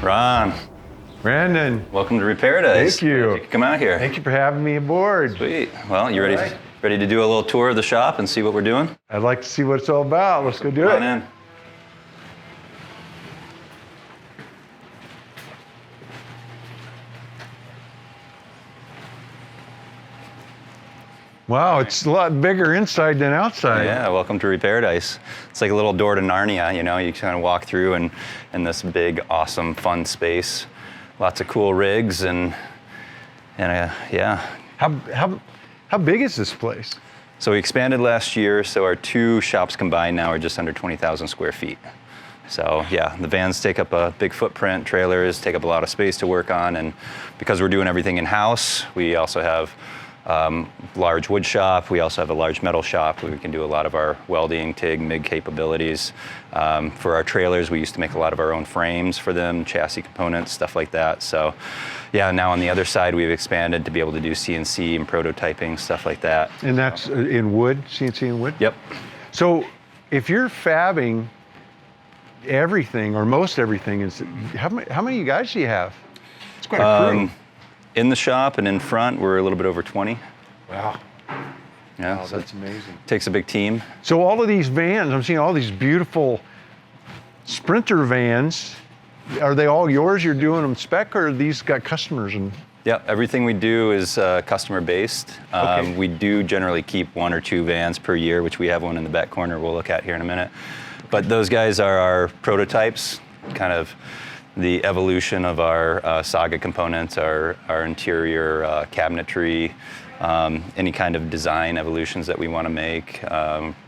Ron. Brandon. Welcome to Reparadise. Thank you. Come out here. Thank you for having me aboard. Sweet. Well, you ready to do a little tour of the shop and see what we're doing? I'd like to see what it's all about. Let's go do Come it. on in. Wow, it's a lot bigger inside than outside. Yeah, welcome to Reparadise. It's like a little door to Narnia, you know, you kind of walk through and in this big, awesome, fun space. Lots of cool rigs and yeah. How big is this place? So we expanded last year, so our two shops combined now are just under 20,000 square feet. So yeah, the vans take up a big footprint, trailers take up a lot of space to work on, and because we're doing everything in-house, we also have large wood shop. We also have a large metal shop where we can do a lot of our welding, TIG, MIG capabilities. For our trailers, we used to make a lot of our own frames for them, chassis components, stuff like that. So yeah, now on the other side, we've expanded to be able to do CNC and prototyping, stuff like that. And that's in wood, CNC in wood? Yep. So if you're fabbing everything, or most everything, how many guys do you have? It's quite a crew. In the shop and in front, we're a little bit over 20. Wow. Yeah, wow, so that's amazing. Takes a big team. So all of these vans, I'm seeing all these beautiful Sprinter vans. Are they all yours? You're doing them spec, or are these got customers? Yeah, everything we do is customer based. Okay. We do generally keep one or two vans per year, which we have one in the back corner we'll look at here in a minute. But those guys are our prototypes, kind of the evolution of our Saga components, our interior cabinetry, any kind of design evolutions that we want to make,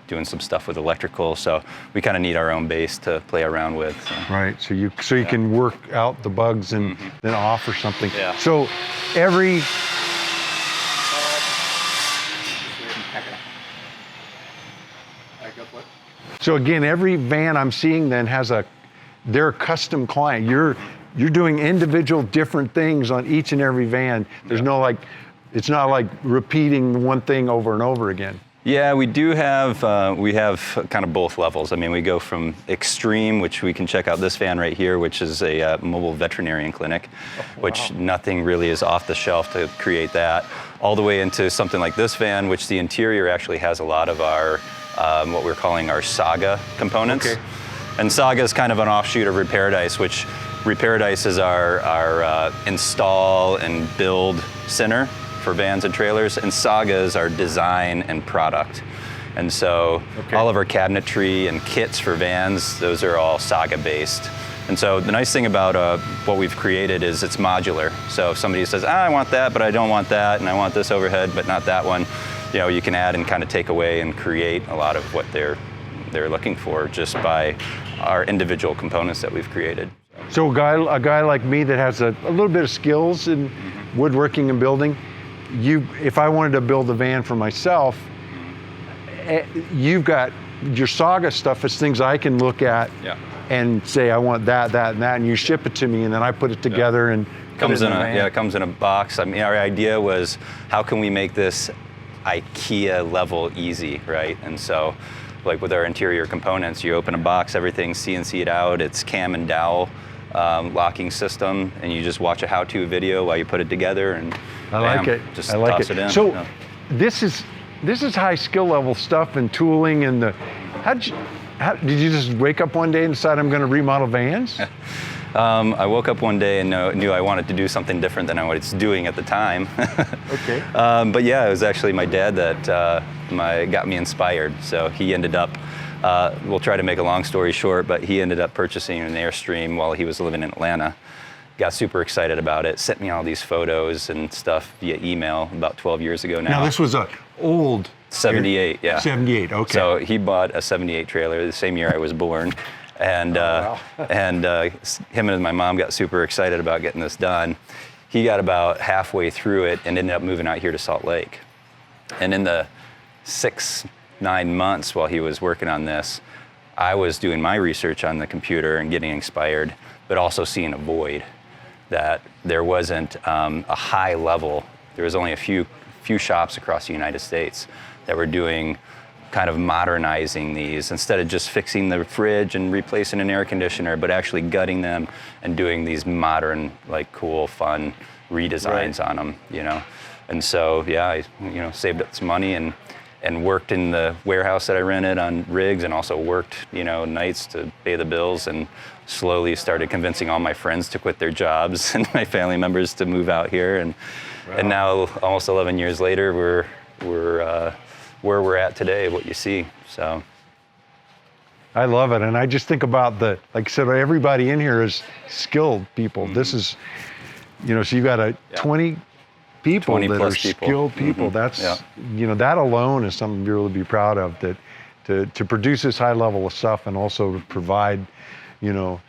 doing some stuff with electrical. So we kind of need our own base to play around with. So. Right, so you can work out the bugs and then offer something. Yeah. So every So again, every van I'm seeing then has their custom client. You're doing individual different things on each and every van. There's no it's not like repeating one thing over and over again. Yeah, we do have, we have kind of both levels. I mean, we go from extreme, which we can check out this van right here, which is a mobile veterinarian clinic, which nothing really is off the shelf to create that, all the way into something like this van, which the interior actually has a lot of our, what we're calling our Saga components. Okay. And Saga is kind of an offshoot of Reparadise, which Reparadise is our install and build center for vans and trailers, and Saga is our design and product. And so all of our cabinetry and kits for vans, those are all Saga based. And so the nice thing about what we've created is it's modular. So if somebody says, I want that, but I don't want that, and I want this overhead, but not that one, you know, you can add and kind of take away and create a lot of what they're looking for just by our individual components that we've created. So a guy like me that has a little bit of skills in woodworking and building, if I wanted to build a van for myself, you've got your Saga stuff as things I can look at and say, I want that, and that, and you ship it to me, and then I put it together and comes in it comes in a box. I mean, our idea was, how can we make this IKEA level easy, right? And so, like with our interior components, you open a box, everything's CNC'd out, it's cam and dowel locking system, and you just watch a how-to video while you put it together, and I like it. Just I like toss it in. So this is high skill level stuff and tooling, and did you just wake up one day and decide I'm going to remodel vans? I woke up one day and knew I wanted to do something different than I was doing at the time. Okay. But yeah, it was actually my dad that got me inspired. So he ended up, we'll try to make a long story short, but he ended up purchasing an Airstream while he was living in Atlanta. Got super excited about it, sent me all these photos and stuff via email about 12 years ago now. Now this was an old 78, yeah. 78, okay. So he bought a 78 trailer the same year I was born. And him and my mom got super excited about getting this done. He got about halfway through it and ended up moving out here to Salt Lake. And in the 6-9 months while he was working on this, I was doing my research on the computer and getting inspired, but also seeing a void, that there wasn't a high level. There was only a few shops across the United States that were doing kind of modernizing these instead of just fixing the fridge and replacing an air conditioner, but actually gutting them and doing these modern, like cool, fun redesigns on them, you know. And so, yeah, I, you know, saved up some money and worked in the warehouse that I rented on rigs, and also worked, you know, nights to pay the bills, and slowly started convincing all my friends to quit their jobs and my family members to move out here. And and now, almost 11 years later, we're where we're at today, what you see. So I love it. And I just think about like I said, everybody in here is skilled people. This is, you know, so you got 20 people 20 that plus are people. skilled people. That's, you know, that alone is something to really be proud of, that to produce this high level of stuff, and also to provide, you know,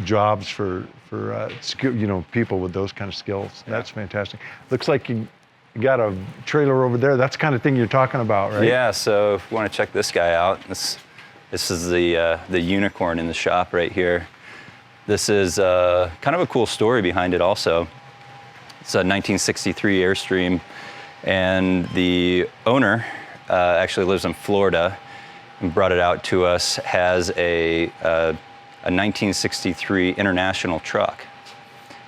jobs for skill, you know, people with those kind of skills. That's fantastic. Looks like you got a trailer over there. That's the kind of thing you're talking about, right? Yeah, so if you want to check this guy out, this is the unicorn in the shop right here. This is kind of a cool story behind it also. It's a 1963 Airstream, and the owner actually lives in Florida and brought it out to us. Has a 1963 International truck.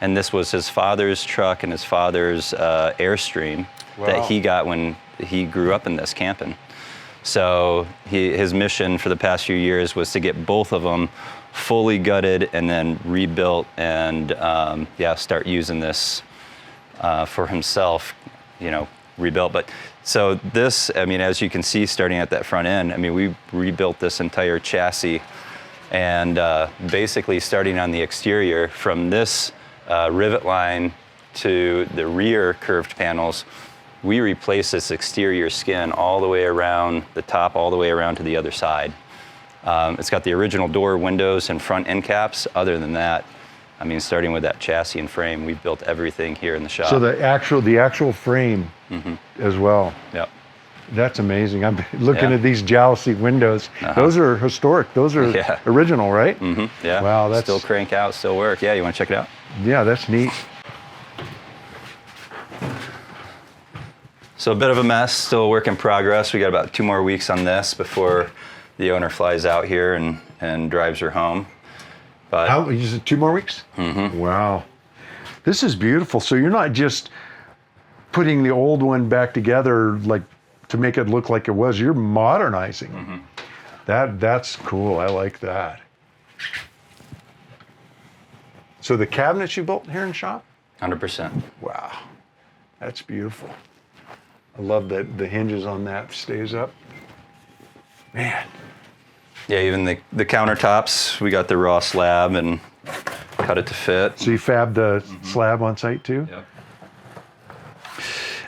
And this was his father's truck and his father's Airstream that he got when he grew up in this camping. So his mission for the past few years was to get both of them fully gutted and then rebuilt, and start using this for himself, you know, rebuilt. But so this, I mean, as you can see, starting at that front end, I mean, we rebuilt this entire chassis, and basically starting on the exterior from this rivet line to the rear curved panels, we replaced this exterior skin all the way around the top, all the way around to the other side. It's got the original door, windows, and front end caps. Other than that, I mean, starting with that chassis and frame, we've built everything here in the shop. So the actual frame as well. Yep. That's amazing. I'm looking at these jalousie windows. Those are historic. Those are original, right? Yeah. Wow, that's still crank out, still work. Yeah, you want to check it out? Yeah, that's neat. So a bit of a mess, still a work in progress. We got about 2 more weeks on this before the owner flies out here and drives her home. But How, is it 2 more weeks? Wow. This is beautiful. So you're not just putting the old one back together like to make it look like it was. You're modernizing. That's cool. I like that. So the cabinets you built here in shop? 100%. Wow. That's beautiful. I love that the hinges on that stays up. Man. Yeah, even the countertops, we got the raw slab and cut it to fit. So you fabbed the slab on site too? Yep.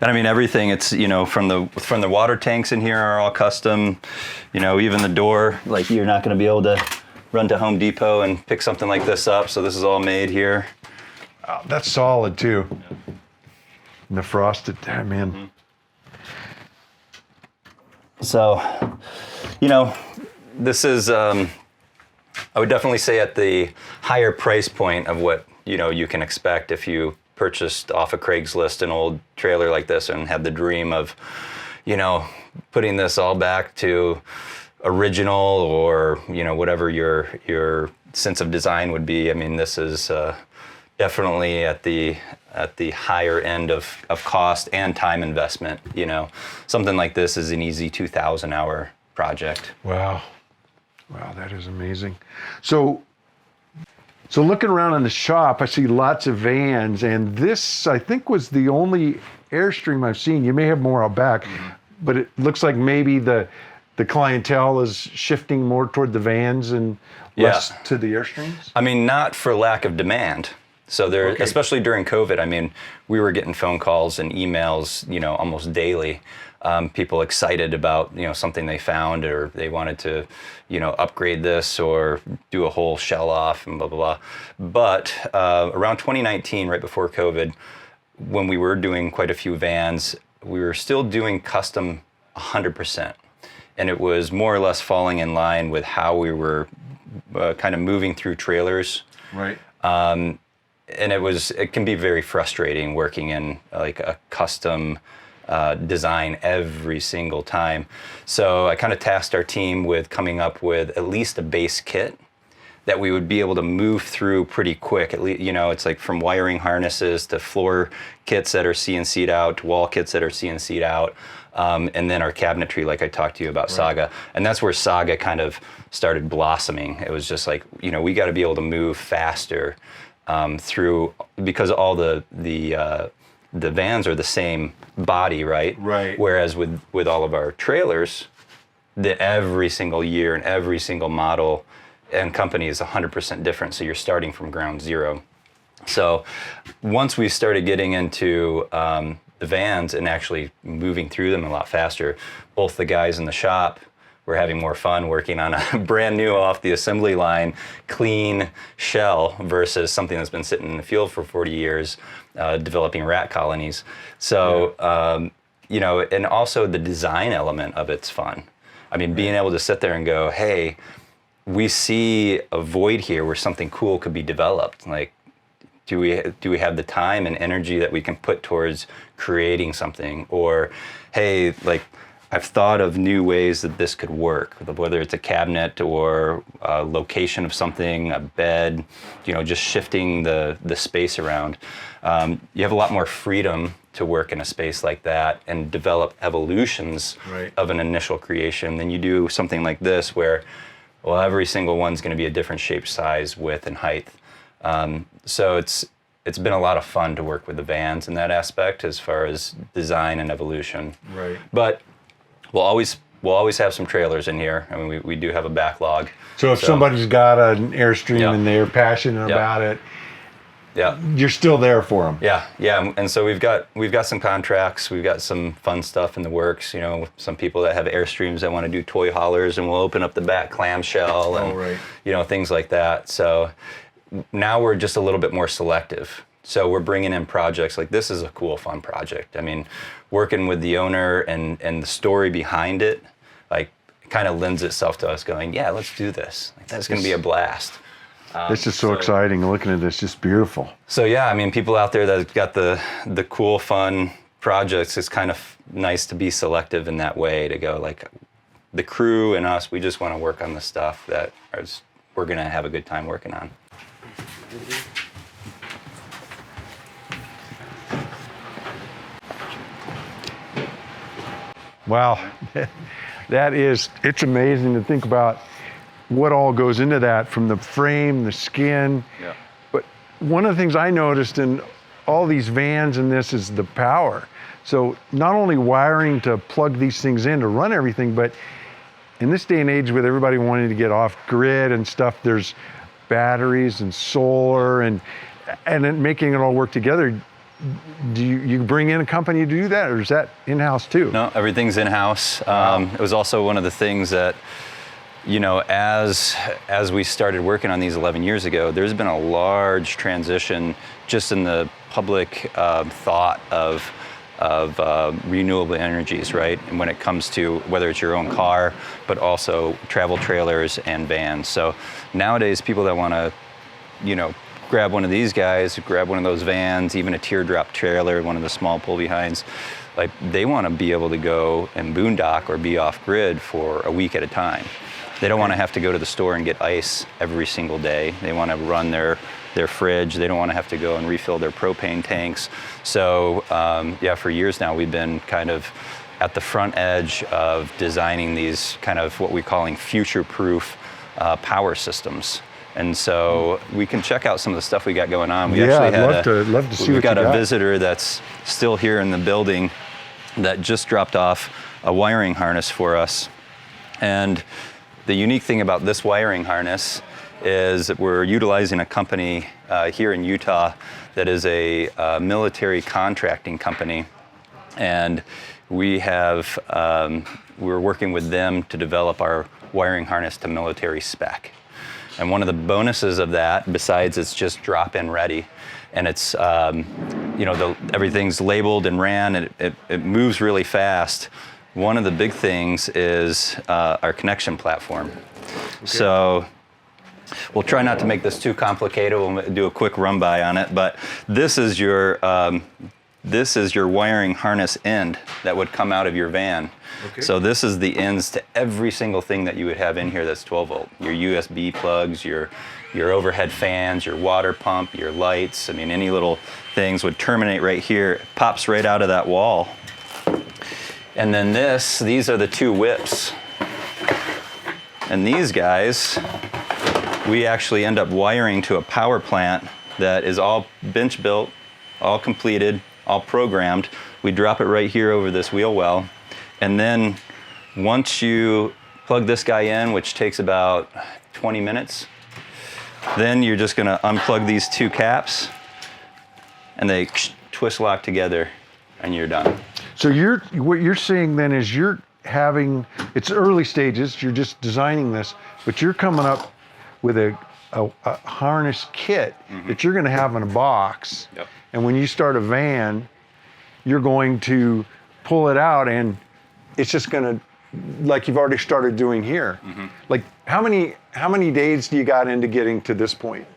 And I mean, everything, it's, you know, from the water tanks in here are all custom. You know, even the door, like, you're not going to be able to run to Home Depot and pick something like this up. So this is all made here. Oh, that's solid too. And the frosted, man. So, you know, this is, I would definitely say at the higher price point of what, you know, you can expect if you purchased off of Craigslist an old trailer like this and had the dream of, you know, putting this all back to original, or, you know, whatever your sense of design would be. I mean, this is definitely at the higher end of cost and time investment. You know, something like this is an easy 2,000-hour project. Wow. Wow, that is amazing. So looking around in the shop, I see lots of vans, and this, I think, was the only Airstream I've seen. You may have more out back, but it looks like maybe the clientele is shifting more toward the vans and less to the Airstreams? I mean, not for lack of demand. So there, especially during COVID, I mean, we were getting phone calls and emails, you know, almost daily. People excited about, you know, something they found, or they wanted to, you know, upgrade this or do a whole shell off and blah, blah, blah. But around 2019, right before COVID, when we were doing quite a few vans, we were still doing custom 100%. And it was more or less falling in line with how we were kind of moving through trailers. Right. And it can be very frustrating working in like a custom design every single time. So I kind of tasked our team with coming up with at least a base kit that we would be able to move through pretty quick. At least, you know, it's like from wiring harnesses to floor kits that are CNC'd out, to wall kits that are CNC'd out, and then our cabinetry, like I talked to you about, Saga. And that's where Saga kind of started blossoming. It was just like, you know, we got to be able to move faster through, because all the vans are the same body, right? Right. Whereas with all of our trailers, every single year and every single model and company is 100% different. So you're starting from ground zero. So once we started getting into the vans and actually moving through them a lot faster, both the guys in the shop were having more fun working on a brand new off the assembly line, clean shell versus something that's been sitting in the field for 40 years, developing rat colonies. So, you know, and also the design element of it's fun. I mean, being able to sit there and go, hey, we see a void here where something cool could be developed. Like, do we have the time and energy that we can put towards creating something? Or, hey, like, I've thought of new ways that this could work, whether it's a cabinet or a location of something, a bed, you know, just shifting the space around. You have a lot more freedom to work in a space like that and develop evolutions of an initial creation than you do something like this where, well, every single one's going to be a different shape, size, width, and height. So it's been a lot of fun to work with the vans in that aspect as far as design and evolution. Right. But we'll always have some trailers in here. I mean, we do have a backlog. So if somebody's got an Airstream and they're passionate about it, you're still there for them. Yeah. And so we've got some contracts. We've got some fun stuff in the works. You know, some people that have Airstreams that want to do toy haulers, and we'll open up the back clamshell and you know, things like that. So now we're just a little bit more selective. So we're bringing in projects like this is a cool, fun project. I mean, working with the owner and the story behind it, like, kind of lends itself to us going, yeah, let's do this. Like, that's going to be a blast. This is so exciting. Looking at this, just beautiful. So yeah, I mean, people out there that got the cool, fun projects, it's kind of nice to be selective in that way, to go like, the crew and us, we just want to work on the stuff that we're going to have a good time working on. Wow, it's amazing to think about what all goes into that, from the frame, the skin. Yeah. But one of the things I noticed in all these vans and this is the power. So not only wiring to plug these things in to run everything, but in this day and age with everybody wanting to get off grid and stuff, there's batteries and solar and then making it all work together. Do you bring in a company to do that, or is that in-house too? No, everything's in-house. Wow. It was also one of the things that, you know, as we started working on these 11 years ago, there's been a large transition just in the public thought of renewable energies, right? And when it comes to whether it's your own car, but also travel trailers and vans. So nowadays, people that want to, you know, grab one of these guys, grab one of those vans, even a teardrop trailer, one of the small pull behinds, like, they want to be able to go and boondock or be off grid for a week at a time. They don't want to have to go to the store and get ice every single day. They want to run their fridge. They don't want to have to go and refill their propane tanks. So yeah, for years now, we've been kind of at the front edge of designing these kind of what we're calling future-proof power systems. And so we can check out some of the stuff we got going on. We actually I'd love to see what you got. We've got a visitor that's still here in the building that just dropped off a wiring harness for us. And the unique thing about this wiring harness is that we're utilizing a company here in Utah that is a military contracting company. And we're working with them to develop our wiring harness to military spec. And one of the bonuses of that, besides it's just drop-in ready, and it's, you know, everything's labeled and ran, and it moves really fast. One of the big things is our connection platform. Okay. So we'll try not to make this too complicated. We'll do a quick run by on it, but this is your this is your wiring harness end that would come out of your van. Okay. So this is the ends to every single thing that you would have in here that's 12 volt. Your USB plugs, your overhead fans, your water pump, your lights. I mean, any little things would terminate right here. It pops right out of that wall. And then these are the 2 whips. And these guys, we actually end up wiring to a power plant that is all bench built, all completed, all programmed. We drop it right here over this wheel well. And then once you plug this guy in, which takes about 20 minutes, then you're just gonna unplug these 2 caps and they twist lock together and you're done. So what you're seeing then is it's early stages, you're just designing this, but you're coming up with a harness kit that you're gonna have in a box. Yep. And when you start a van, you're going to pull it out and it's just gonna, like you've already started doing here. Like how many days do you got into getting to this point?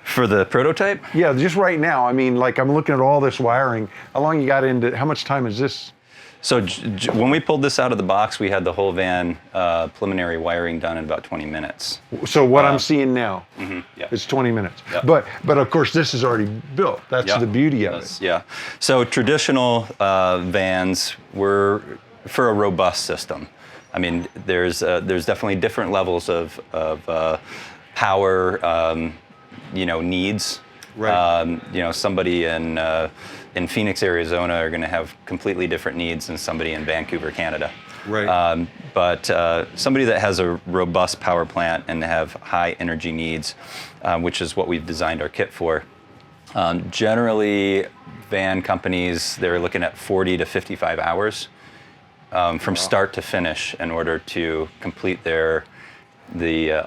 For the prototype? Yeah, just right now. I mean, like I'm looking at all this wiring. How long you got into, how much time is this? So when we pulled this out of the box, we had the whole van preliminary wiring done in about 20 minutes. So what I'm seeing now Yep. is 20 minutes. Yep. But of course this is already built. That's Yep. the beauty of it. Yeah. So traditional vans were for a robust system. I mean, there's definitely different levels of power, needs. Right. Somebody in Phoenix, Arizona, are going to have completely different needs than somebody in Vancouver, Canada. Right. But somebody that has a robust power plant and have high energy needs, which is what we've designed our kit for. Generally, van companies, they're looking at 40 to 55 hours from start to finish in order to complete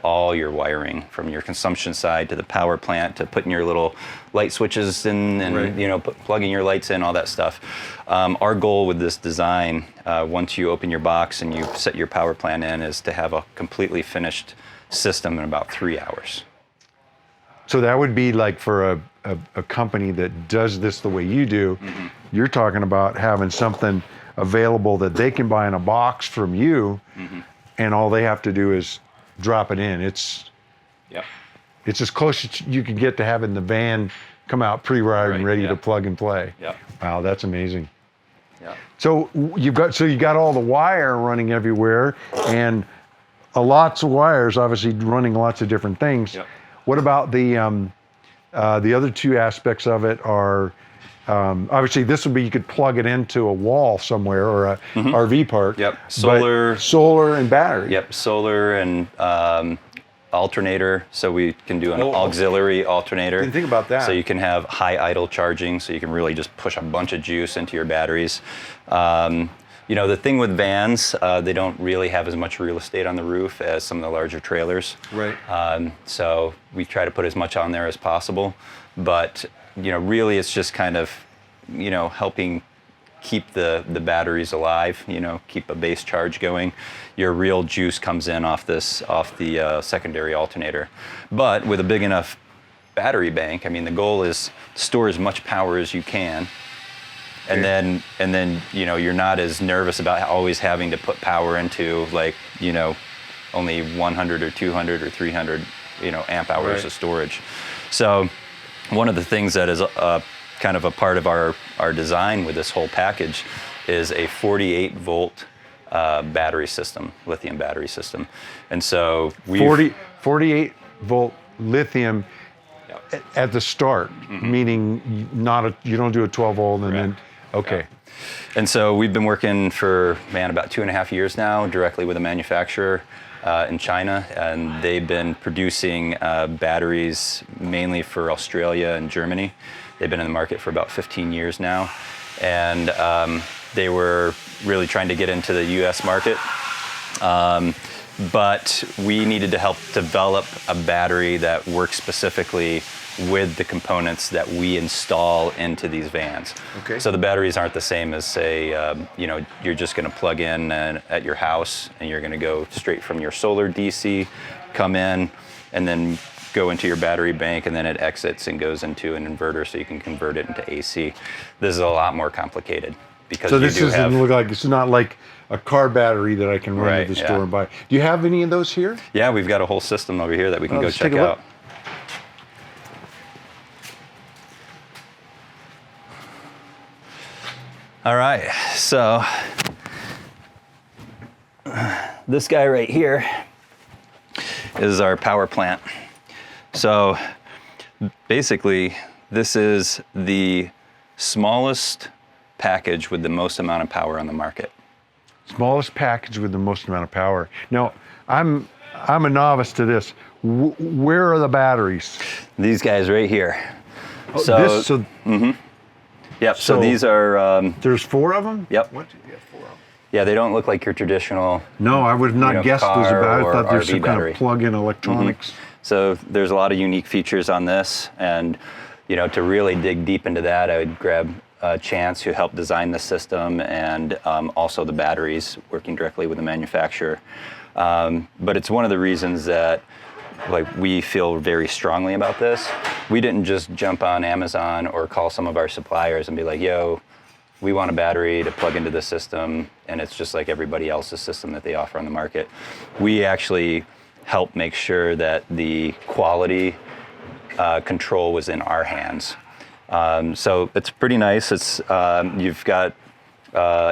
all your wiring, from your consumption side to the power plant to putting your little light switches in and Right. plugging your lights in, all that stuff. Our goal with this design, once you open your box and you set your power plant in, is to have a completely finished system in about 3 hours. So that would be like for a company that does this the way you do, you're talking about having something available that they can buy in a box from you, and all they have to do is drop it in. It's as close as you can get to having the van come out pre-wired and ready to plug and play. Yeah. Wow, that's amazing. Yeah. So you got all the wire running everywhere, and lots of wires, obviously running lots of different things. Yep. What about the other 2 aspects of it are, obviously this would be, you could plug it into a wall somewhere or a RV park. Yep. But solar and battery. Yep. Solar and alternator, so we can do an auxiliary alternator. Didn't think about that. So you can have high idle charging, so you can really just push a bunch of juice into your batteries. The thing with vans, they don't really have as much real estate on the roof as some of the larger trailers. Right. So we try to put as much on there as possible, but really it's just kind of, helping keep the batteries alive, keep a base charge going. Your real juice comes in off the secondary alternator. But with a big enough battery bank, I mean, the goal is store as much power as you can. And then you're not as nervous about always having to put power into only 100 or 200 or 300 amp hours of storage. So one of the things that is kind of a part of our design with this whole package is a 48 volt battery system, lithium battery system. And so 48 volt lithium at the start, meaning you don't do a 12 volt and then. Okay. Yeah. And so we've been working for, about 2.5 years now, directly with a manufacturer in China, and they've been producing batteries mainly for Australia and Germany. They've been in the market for about 15 years now, and they were really trying to get into the US market. But we needed to help develop a battery that works specifically with the components that we install into these vans. Okay. So the batteries aren't the same as, say, you're just going to plug in at your house and you're going to go straight from your solar DC, come in, and then go into your battery bank, and then it exits and goes into an inverter, so you can convert it into AC. This is a lot more complicated because So you this do doesn't have, look like, it's not like a car battery that I can run Right, to the yeah. store and buy. Do you have any of those here? Yeah, we've got a whole system over here that we can go Let's check take a look. out. All right, so this guy right here is our power plant. So basically, this is the smallest package with the most amount of power on the market. Smallest package with the most amount of power. Now, I'm a novice to this. Where are the batteries? These guys right here. Yep, so so these are, there's 4 of them? yep. What? Yeah, 4 of them. Yeah, they don't look like your traditional. No, I would not guess those car about it. I or thought there's RV some kind battery. of plug-in electronics. So there's a lot of unique features on this, and to really dig deep into that, I would grab Chance, who helped design the system, and also the batteries, working directly with the manufacturer. But it's one of the reasons that we feel very strongly about this. We didn't just jump on Amazon or call some of our suppliers and be like, yo, we want a battery to plug into the system, and it's just like everybody else's system that they offer on the market. We actually help make sure that the quality control was in our hands. So it's pretty nice. It's you've got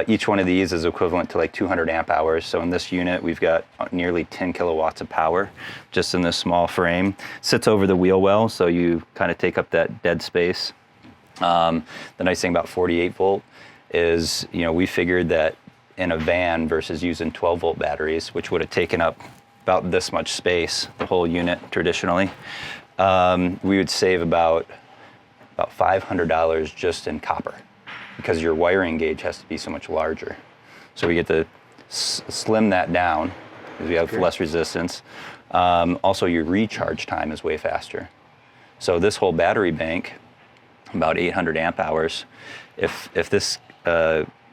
each one of these is equivalent to like 200 amp hours. So in this unit, we've got nearly 10 kilowatts of power just in this small frame. Sits over the wheel well, so you kind of take up that dead space. The nice thing about 48 volt is, we figured that in a van versus using 12 volt batteries, which would have taken up about this much space, the whole unit traditionally, we would save about $500 just in copper, because your wiring gauge has to be so much larger. So we get to slim that down because we have less resistance. Also, your recharge time is way faster. So this whole battery bank, about 800 amp hours, if this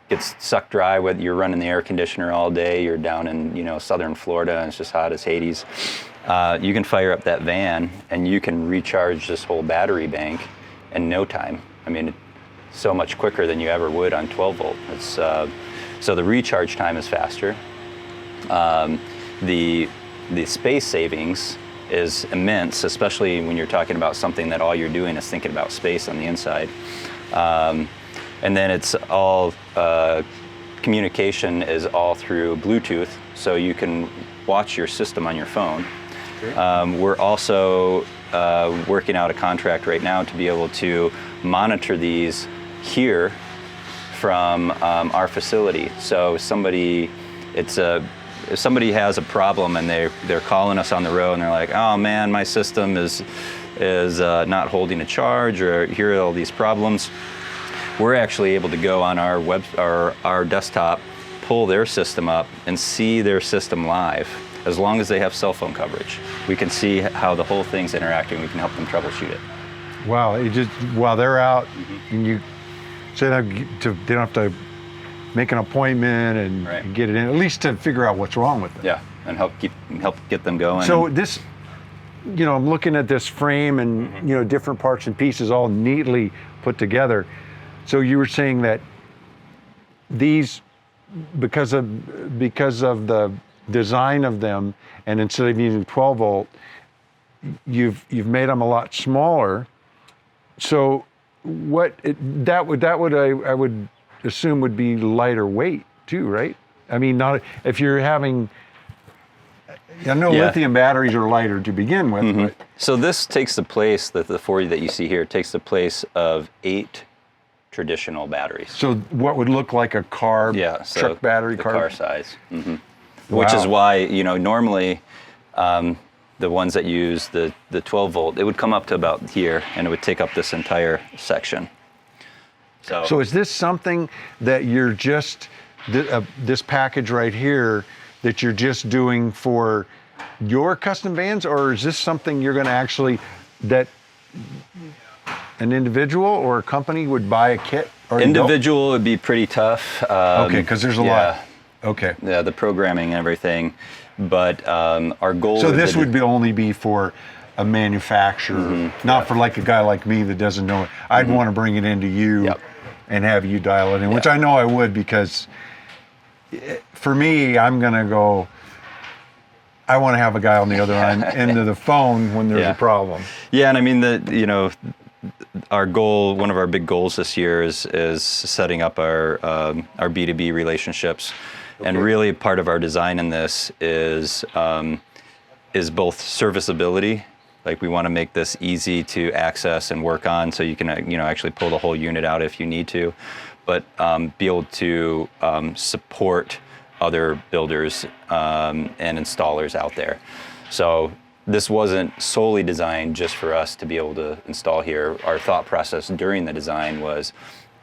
gets sucked dry, whether you're running the air conditioner all day, you're down in southern Florida and it's just hot as Hades, you can fire up that van and you can recharge this whole battery bank in no time. I mean, so much quicker than you ever would on 12 volt. It's, so the recharge time is faster. The space savings is immense, especially when you're talking about something that all you're doing is thinking about space on the inside. And then it's all, communication is all through Bluetooth, so you can watch your system on your phone. We're also working out a contract right now to be able to monitor these here from our facility. So if somebody has a problem and they're calling us on the road and they're like, oh man, my system is not holding a charge, or here are all these problems, we're actually able to go on our desktop, pull their system up and see their system live. As long as they have cell phone coverage, we can see how the whole thing's interacting. We can help them troubleshoot it. Wow, while they're out, and you say they don't have to make an appointment and get it in, at least to figure out what's wrong with it. Yeah, and help get them going. So this, I'm looking at this frame and different parts and pieces all neatly put together. So you were saying that these, because of the design of them, and instead of using 12 volt, you've made them a lot smaller. So I would assume would be lighter weight too, right? I mean, not if you're having. I know lithium batteries are lighter to begin with, but so this takes the place, the 40 that you see here takes the place of 8 traditional batteries. So what would look like a car, truck battery, car size. Which is why normally the ones that use the 12 volt, it would come up to about here and it would take up this entire section. So is this something that you're just this package right here that you're just doing for your custom vans, or is this something you're going to actually that an individual or a company would buy a kit? Or individual would be pretty tough. Okay, because there's a lot. Okay. Yeah, the programming and everything, but our goal. So this would only be for a manufacturer, not for like a guy like me that doesn't know it. I'd want to bring it into you and have you dial it in, which I know I would, because for me, I'm going to go, I want to have a guy on the other end of the phone when there's a problem. Yeah, and I mean, our goal, one of our big goals this year is setting up our B2B relationships. And really part of our design in this is both serviceability. Like, we want to make this easy to access and work on, so you can actually pull the whole unit out if you need to, but be able to support other builders and installers out there. So this wasn't solely designed just for us to be able to install here. Our thought process during the design was,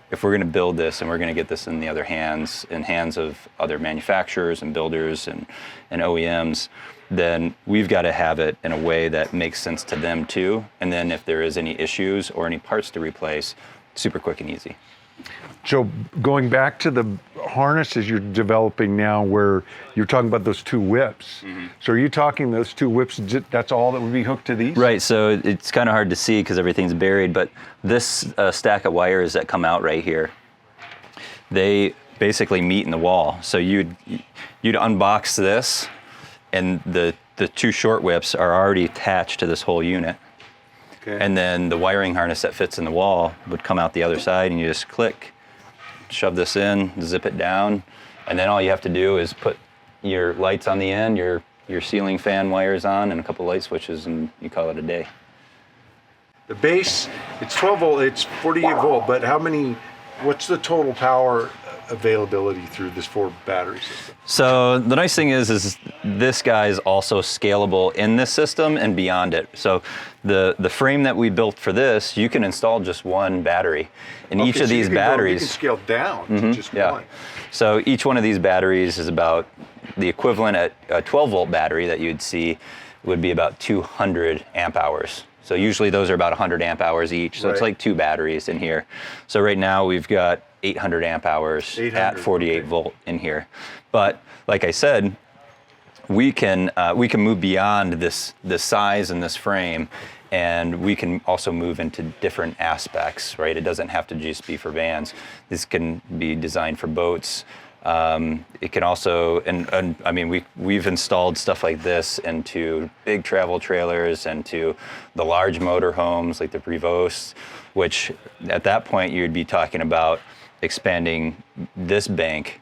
if we're going to build this and we're going to get this in the other hands, of other manufacturers and builders and OEMs, then we've got to have it in a way that makes sense to them too. And then if there is any issues or any parts to replace, super quick and easy. So going back to the harnesses you're developing now, where you're talking about those two whips. So are you talking those two whips, that's all that would be hooked to these? Right, so it's kind of hard to see because everything's buried, but this stack of wires that come out right here, they basically meet in the wall. So you'd unbox this, and the two short whips are already attached to this whole unit. Okay. And then the wiring harness that fits in the wall would come out the other side, and you just click, shove this in, zip it down, and then all you have to do is put your lights on the end, your ceiling fan wires on, and a couple light switches, and you call it a day. The base, it's 12 volt, it's 48 volt, but what's the total power availability through this 4 battery system? So the nice thing is this guy is also scalable in this system and beyond it. So the frame that we built for this, you can install just one battery. And each of these batteries, you can scale down to just one. So each one of these batteries is about the equivalent at a 12 volt battery that you'd see would be about 200 amp hours. So usually those are about 100 amp hours each. So it's like 2 batteries in here. So right now we've got 800 amp hours at 48 volt in here. But like I said, we can move beyond this size and this frame, and we can also move into different aspects, right? It doesn't have to just be for vans. This can be designed for boats. It can also, and I mean, we've installed stuff like this into big travel trailers and to the large motor homes like the Prevost, which at that point you'd be talking about expanding this bank,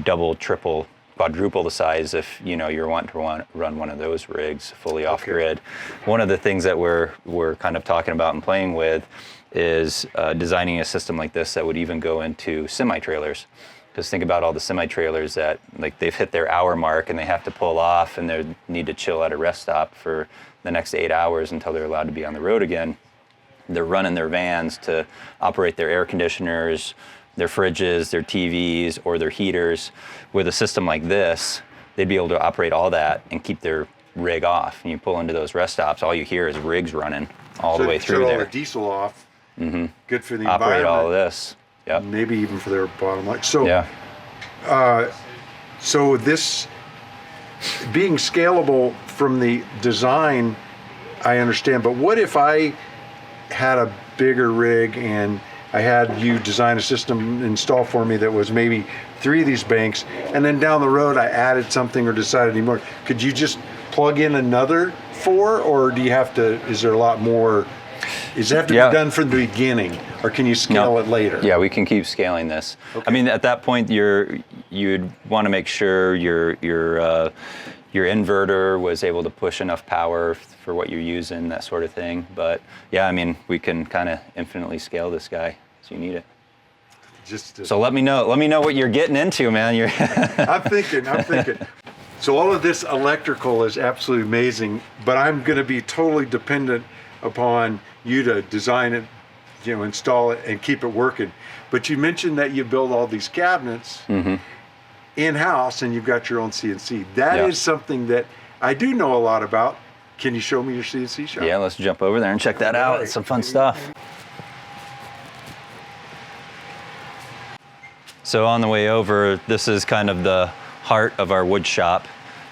double, triple, quadruple the size if you're wanting to run one of those rigs fully off grid. One of the things that we're kind of talking about and playing with is designing a system like this that would even go into semi-trailers. Because think about all the semi-trailers that, like, they've hit their hour mark and they have to pull off and they need to chill at a rest stop for the next 8 hours until they're allowed to be on the road again. They're running their vans to operate their air conditioners, their fridges, their TVs, or their heaters. With a system like this, they'd be able to operate all that and keep their rig off. And you pull into those rest stops, all you hear is rigs running all the way through there. Shut all the diesel off. Good for the environment. Operate all of this. Yep. Maybe even for their bottom line. So, so this being scalable from the design, I understand. But what if I had a bigger rig and I had you design a system install for me that was maybe 3 of these banks, and then down the road I added something or decided anymore? Could you just plug in another 4, or do you have to? Is there a lot more? Does it have to be done from the beginning, or can you scale it later? Yeah, we can keep scaling this. Okay. I mean, at that point, you'd want to make sure your inverter was able to push enough power for what you're using, that sort of thing. But yeah, I mean, we can kind of infinitely scale this guy as you need it. So let me know what you're getting into, man. I'm thinking. So all of this electrical is absolutely amazing, but I'm going to be totally dependent upon you to design it, install it, and keep it working. But you mentioned that you build all these cabinets in-house, and you've got your own CNC. That is something that I do know a lot about. Can you show me your CNC shop? Yeah, let's jump over there and check that out. It's some fun stuff. So on the way over, this is kind of the heart of our wood shop.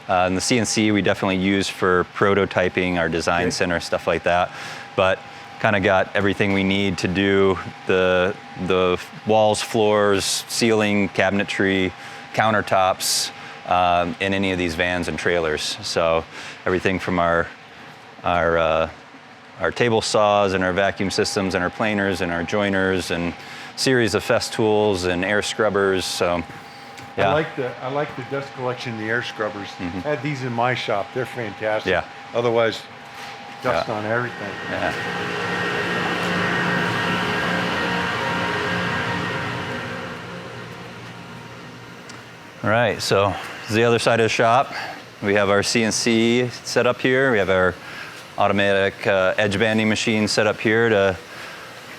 And the CNC we definitely use for prototyping, our design center, stuff like that. But kind of got everything we need to do the walls, floors, ceiling, cabinetry, countertops in any of these vans and trailers. So everything from our table saws and our vacuum systems and our planers and our joiners and series of fest tools and air scrubbers. So yeah. I like the dust collection, the air scrubbers. I had these in my shop. They're fantastic. Yeah. Otherwise, dust on everything. Yeah. All right, so this is the other side of the shop. We have our CNC set up here. We have our automatic edge banding machine set up here to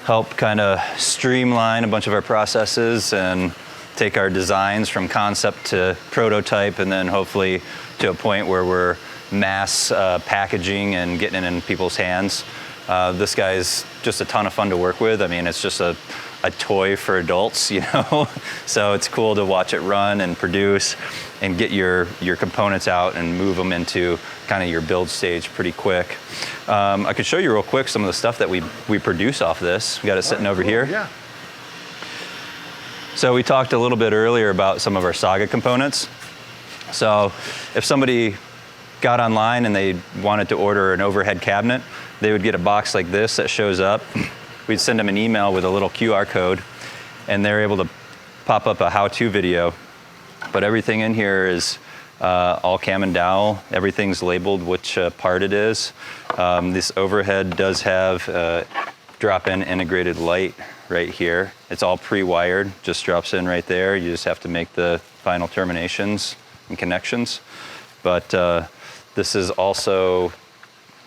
help kind of streamline a bunch of our processes and take our designs from concept to prototype, and then hopefully to a point where we're mass packaging and getting it in people's hands. This guy's just a ton of fun to work with. I mean, it's just a toy for adults, you know? So it's cool to watch it run and produce and get your components out and move them into kind of your build stage pretty quick. I could show you real quick some of the stuff that we produce off this. We got it sitting over here. Yeah. So we talked a little bit earlier about some of our Saga components. So if somebody got online and they wanted to order an overhead cabinet, they would get a box like this that shows up. We'd send them an email with a little QR code, and they're able to pop up a how-to video. But everything in here is all cam and dowel. Everything's labeled which part it is. This overhead does have drop-in integrated light right here. It's all pre-wired, just drops in right there. You just have to make the final terminations and connections. But this is also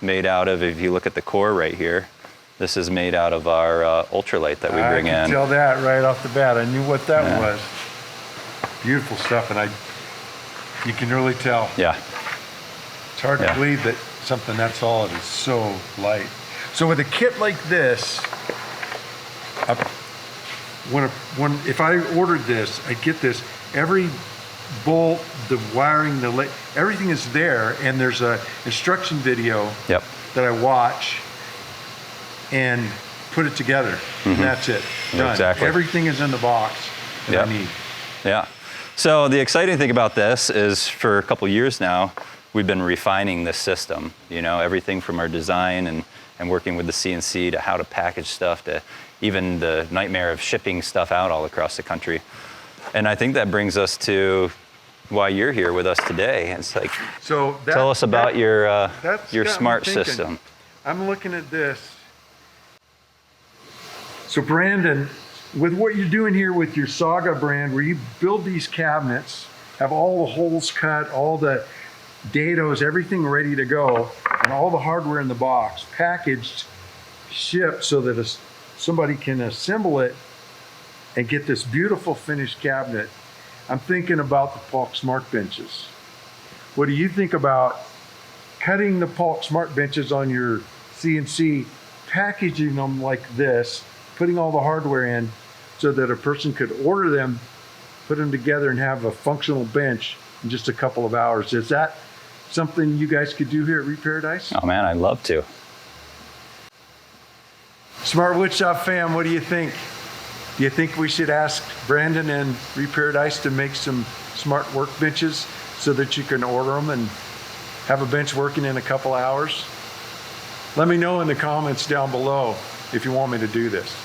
made out of, if you look at the core right here, this is made out of our ultralight that we bring in. I can tell that right off the bat. I knew what that was. Beautiful stuff, and you can really tell. Yeah. It's hard to believe that something that solid is so light. So with a kit like this, if I ordered this, I get this, every bolt, the wiring, everything is there, and there's a instruction video that I watch and put it together. And that's it. Done. Exactly. Everything is in the box that I need. Yeah. So the exciting thing about this is for a couple years now, we've been refining this system. You know, everything from our design and working with the CNC to how to package stuff to even the nightmare of shipping stuff out all across the country. And I think that brings us to why you're here with us today. It's like, so tell us about your smart thinking. system. I'm looking at this. So Brandon, with what you're doing here with your Saga brand, where you build these cabinets, have all the holes cut, all the dados, everything ready to go, and all the hardware in the box, packaged, shipped so that somebody can assemble it and get this beautiful finished cabinet. I'm thinking about the Pualk Smart Benches. What do you think about cutting the Pualk Smart Benches on your CNC, packaging them like this, putting all the hardware in so that a person could order them, put them together, and have a functional bench in just a couple of hours? Is that something you guys could do here at Reparadise? Oh man, I'd love to. Smart Woodshop fam, what do you think? Do you think we should ask Brandon and Reparadise to make some smart workbenches so that you can order them and have a bench working in a couple hours? Let me know in the comments down below if you want me to do this.